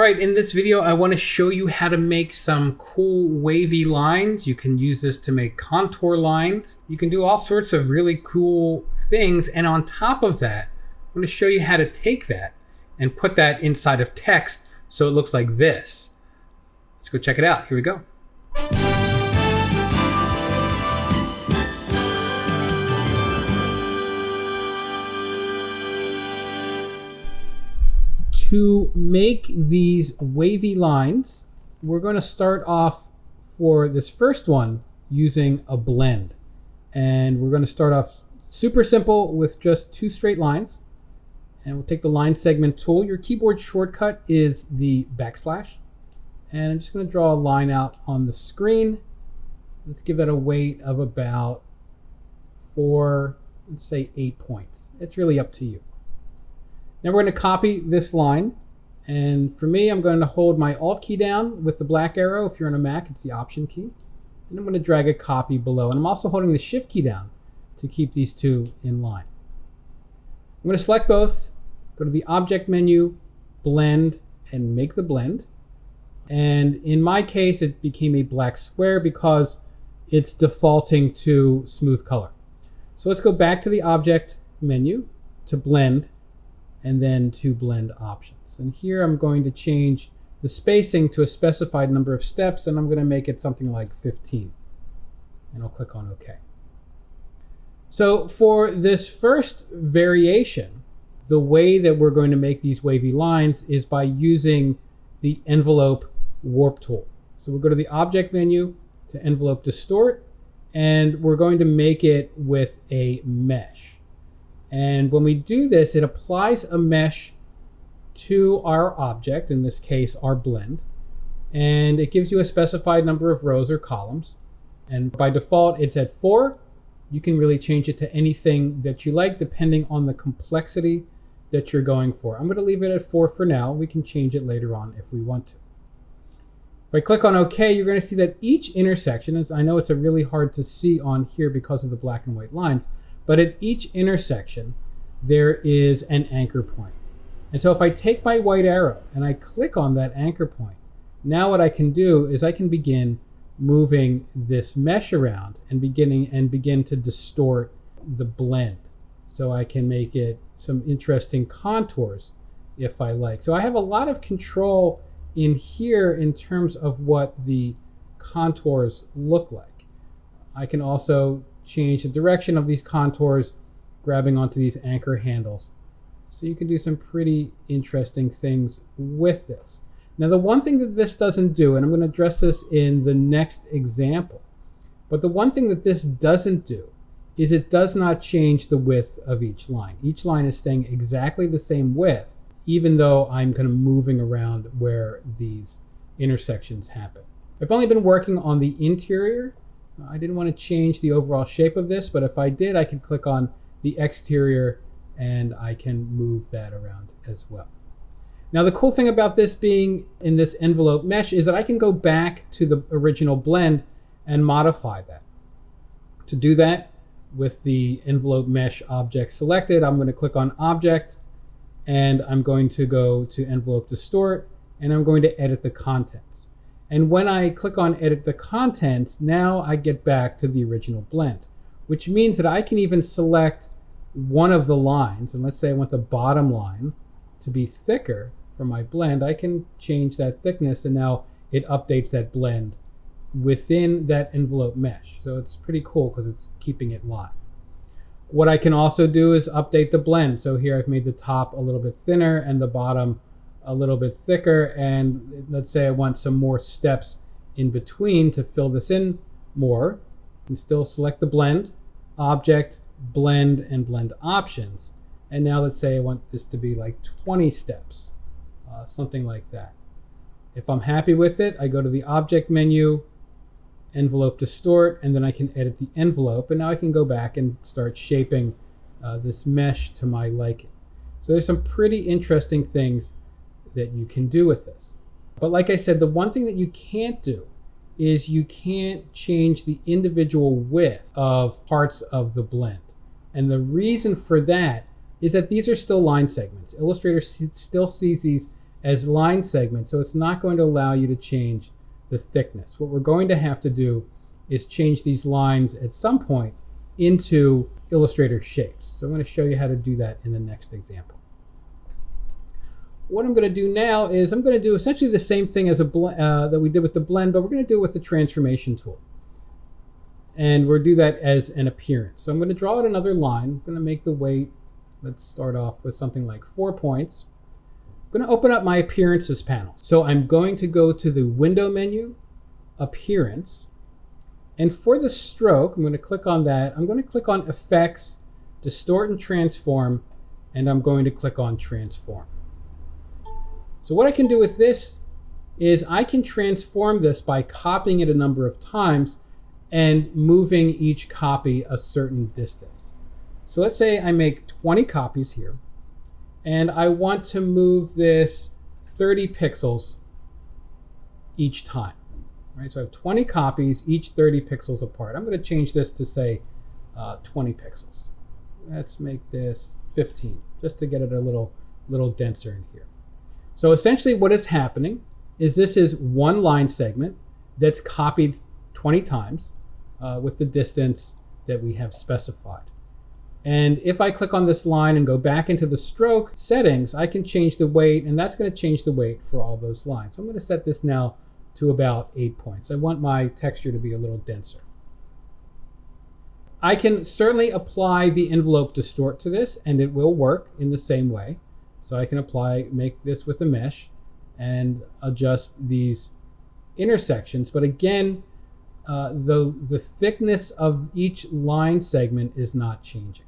right, in this video, I want to show you how to make some cool wavy lines. You can use this to make contour lines. You can do all sorts of really cool things. And on top of that, I'm going to show you how to take that and put that inside of text so it looks like this. Let's go check it out. Here we go. To make these wavy lines, we're going to start off for this first one using a blend. And we're going to start off super simple with just 2 straight lines. And we'll take the line segment tool. Your keyboard shortcut is the backslash. And I'm just going to draw a line out on the screen. Let's give that a weight of about 4, let's say 8 points. It's really up to you. Now we're going to copy this line, and for me I'm going to hold my Alt key down with the black arrow. If you're on a Mac, it's the Option key. And I'm going to drag a copy below, and I'm also holding the Shift key down to keep these two in line. I'm going to select both, go to the Object menu, Blend, and make the blend. And in my case it became a black square because it's defaulting to smooth color. So let's go back to the Object menu, to Blend, and then to blend options. And here I'm going to change the spacing to a specified number of steps, and I'm going to make it something like 15. And I'll click on OK. So for this first variation, the way that we're going to make these wavy lines is by using the envelope warp tool. So we'll go to the Object menu, to envelope distort, and we're going to make it with a mesh. And when we do this, it applies a mesh to our object, in this case, our blend. And it gives you a specified number of rows or columns. And by default, it's at 4. You can really change it to anything that you like, depending on the complexity that you're going for. I'm going to leave it at 4 for now. We can change it later on if we want to. If I click on OK, you're going to see that each intersection, as I know it's really hard to see on here because of the black and white lines, but at each intersection, there is an anchor point. And so if I take my white arrow and I click on that anchor point, now what I can do is I can begin moving this mesh around and begin to distort the blend. So I can make it some interesting contours if I like. So I have a lot of control in here in terms of what the contours look like. I can also change the direction of these contours, grabbing onto these anchor handles. So you can do some pretty interesting things with this. Now the one thing that this doesn't do, and I'm going to address this in the next example, but the one thing that this doesn't do is it does not change the width of each line. Each line is staying exactly the same width, even though I'm kind of moving around where these intersections happen. I've only been working on the interior. I didn't want to change the overall shape of this, but if I did, I could click on the exterior and I can move that around as well. Now the cool thing about this being in this envelope mesh is that I can go back to the original blend and modify that. To do that, with the envelope mesh object selected, I'm going to click on Object, and I'm going to go to Envelope Distort, and I'm going to edit the contents. And when I click on Edit the Contents, now I get back to the original blend, which means that I can even select one of the lines. And let's say I want the bottom line to be thicker for my blend. I can change that thickness, and now it updates that blend within that envelope mesh. So it's pretty cool because it's keeping it live. What I can also do is update the blend. So here I've made the top a little bit thinner and the bottom a little bit thicker, and let's say I want some more steps in between to fill this in more. You can still select the blend, Object, Blend, and Blend Options. And now let's say I want this to be like 20 steps, something like that. If I'm happy with it, I go to the Object menu, Envelope Distort, and then I can edit the envelope, and now I can go back and start shaping this mesh to my liking. So there's some pretty interesting things that you can do with this. But like I said, the one thing that you can't do is you can't change the individual width of parts of the blend. And the reason for that is that these are still line segments. Illustrator still sees these as line segments, so it's not going to allow you to change the thickness. What we're going to have to do is change these lines at some point into Illustrator shapes. So I'm going to show you how to do that in the next example. What I'm going to do now is I'm going to do essentially the same thing as that we did with the blend, but we're going to do it with the transformation tool. And we'll do that as an appearance. So I'm going to draw out another line. I'm going to make the weight, let's start off with something like 4 points. I'm going to open up my appearances panel. So I'm going to go to the window menu, appearance, and for the stroke, I'm going to click on that. I'm going to click on effects, distort and transform, and I'm going to click on transform. So what I can do with this is I can transform this by copying it a number of times and moving each copy a certain distance. So let's say I make 20 copies here, and I want to move this 30 pixels each time. Right? So I have 20 copies, each 30 pixels apart. I'm going to change this to say 20 pixels. Let's make this 15, just to get it a little denser in here. So essentially what is happening is this is one line segment that's copied 20 times with the distance that we have specified. And if I click on this line and go back into the stroke settings, I can change the weight, and that's going to change the weight for all those lines. So I'm going to set this now to about 8 points. I want my texture to be a little denser. I can certainly apply the envelope distort to this, and it will work in the same way. So I can make this with a mesh and adjust these intersections. But again, the thickness of each line segment is not changing.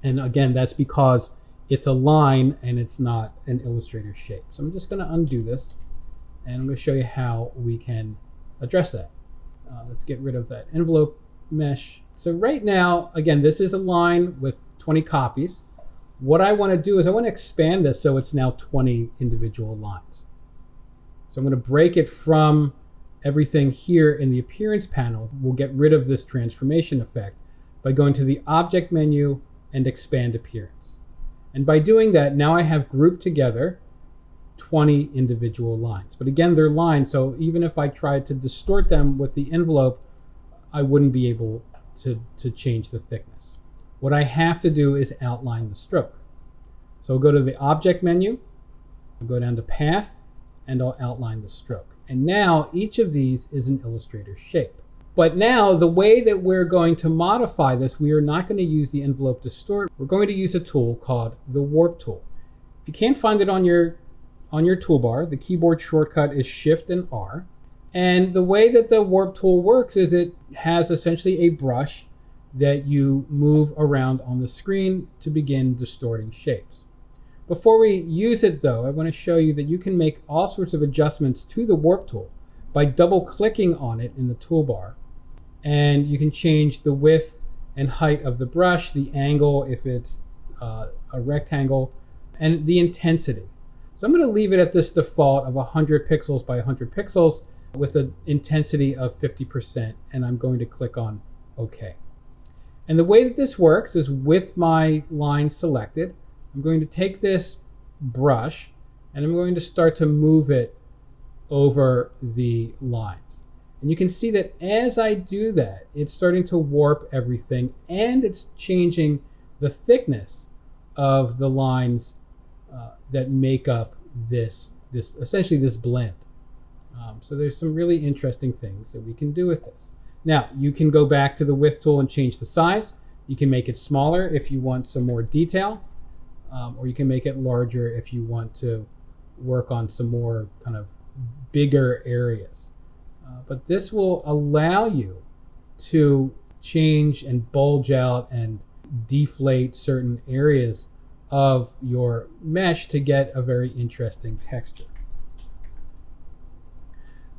And again, that's because it's a line and it's not an Illustrator shape. So I'm just going to undo this, and I'm going to show you how we can address that. Let's get rid of that envelope mesh. So right now, again, this is a line with 20 copies. What I want to do is I want to expand this so it's now 20 individual lines. So I'm going to break it from everything here in the appearance panel. We'll get rid of this transformation effect by going to the object menu and expand appearance. And by doing that, now I have grouped together 20 individual lines. But again, they're lines, so even if I tried to distort them with the envelope, I wouldn't be able to change the thickness. What I have to do is outline the stroke. So I'll go to the object menu, I'll go down to path, and I'll outline the stroke. And now each of these is an Illustrator shape. But now the way that we're going to modify this, we are not going to use the envelope distort. We're going to use a tool called the warp tool. If you can't find it on your toolbar, the keyboard shortcut is Shift and R. And the way that the warp tool works is it has essentially a brush that you move around on the screen to begin distorting shapes. Before we use it though, I want to show you that you can make all sorts of adjustments to the warp tool by double clicking on it in the toolbar. And you can change the width and height of the brush, the angle if it's a rectangle, and the intensity. So I'm going to leave it at this default of 100 pixels by 100 pixels with an intensity of 50%, and I'm going to click on OK. And the way that this works is with my line selected, I'm going to take this brush and I'm going to start to move it over the lines. And you can see that as I do that, it's starting to warp everything, and it's changing the thickness of the lines that make up this essentially this blend. So there's some really interesting things that we can do with this. Now, you can go back to the width tool and change the size. You can make it smaller if you want some more detail, or you can make it larger if you want to work on some more kind of bigger areas. But this will allow you to change and bulge out and deflate certain areas of your mesh to get a very interesting texture.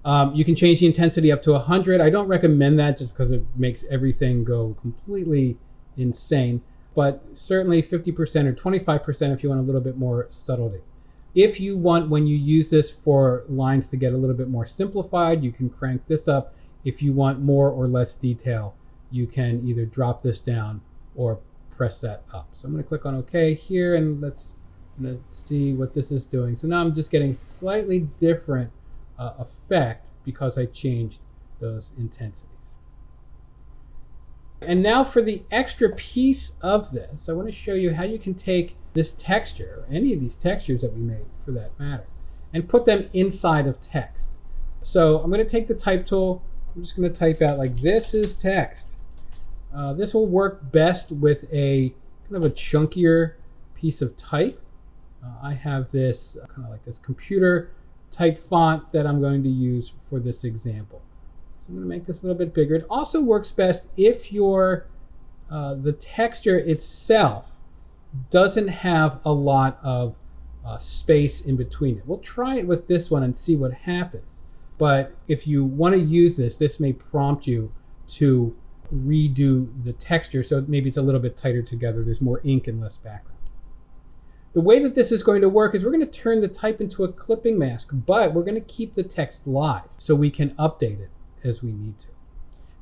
You can change the intensity up to 100. I don't recommend that just because it makes everything go completely insane, but certainly 50% or 25% if you want a little bit more subtlety. If you want, when you use this for lines to get a little bit more simplified, you can crank this up. If you want more or less detail, you can either drop this down or press that up. So I'm going to click on OK here, and let's I'm going to see what this is doing. So now I'm just getting slightly different effect because I changed those intensities. And now for the extra piece of this, I want to show you how you can take this texture, or any of these textures that we made for that matter, and put them inside of text. So I'm going to take the type tool. I'm just going to type out like this is text. This will work best with a kind of a chunkier piece of type. I have this kind of like this computer type font that I'm going to use for this example. So I'm going to make this a little bit bigger. It also works best if your the texture itself doesn't have a lot of space in between it. We'll try it with this one and see what happens. But if you want to use this, this may prompt you to redo the texture, so maybe it's a little bit tighter together. There's more ink and less background. The way that this is going to work is we're going to turn the type into a clipping mask, but we're going to keep the text live so we can update it as we need to.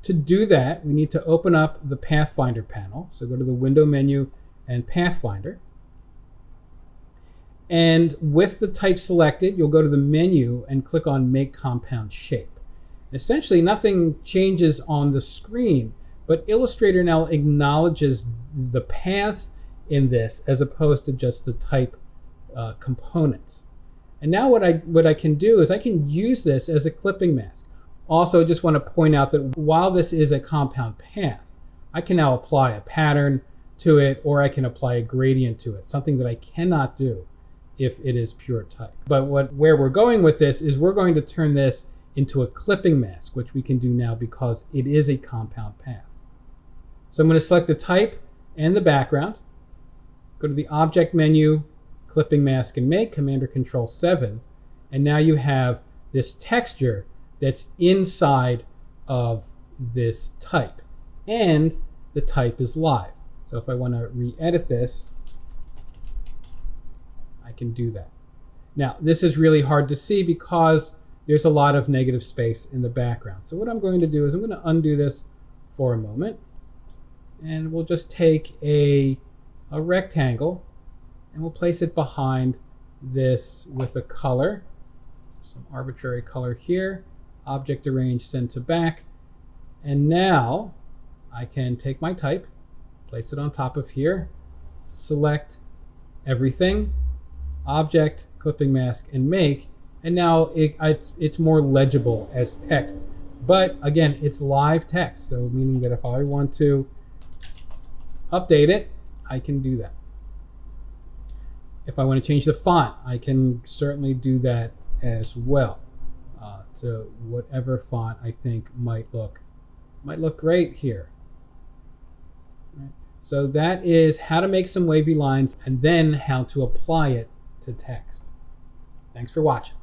To do that, we need to open up the Pathfinder panel. So go to the Window menu and Pathfinder. And with the type selected, you'll go to the menu and click on Make Compound Shape. Essentially, nothing changes on the screen, but Illustrator now acknowledges the paths in this as opposed to just the type components. And now what I can do is I can use this as a clipping mask. Also, I just want to point out that while this is a compound path, I can now apply a pattern to it, or I can apply a gradient to it, something that I cannot do if it is pure type. But where we're going with this is we're going to turn this into a clipping mask, which we can do now because it is a compound path. So I'm going to select the type and the background, go to the Object menu, Clipping Mask and Make, Command or Control 7, and now you have this texture that's inside of this type, and the type is live. So if I want to re-edit this, I can do that. Now, this is really hard to see because there's a lot of negative space in the background. So what I'm going to do is I'm going to undo this for a moment, and we'll just take a rectangle and we'll place it behind this with a color, some arbitrary color here, Object Arrange, Send to Back, and now I can take my type, place it on top of here, select everything, Object, Clipping Mask, and Make, and now it's more legible as text. But again, it's live text, so meaning that if I want to update it, I can do that. If I want to change the font, I can certainly do that as well. To whatever font I think might look great here. Right. So that is how to make some wavy lines and then how to apply it to text. Thanks for watching.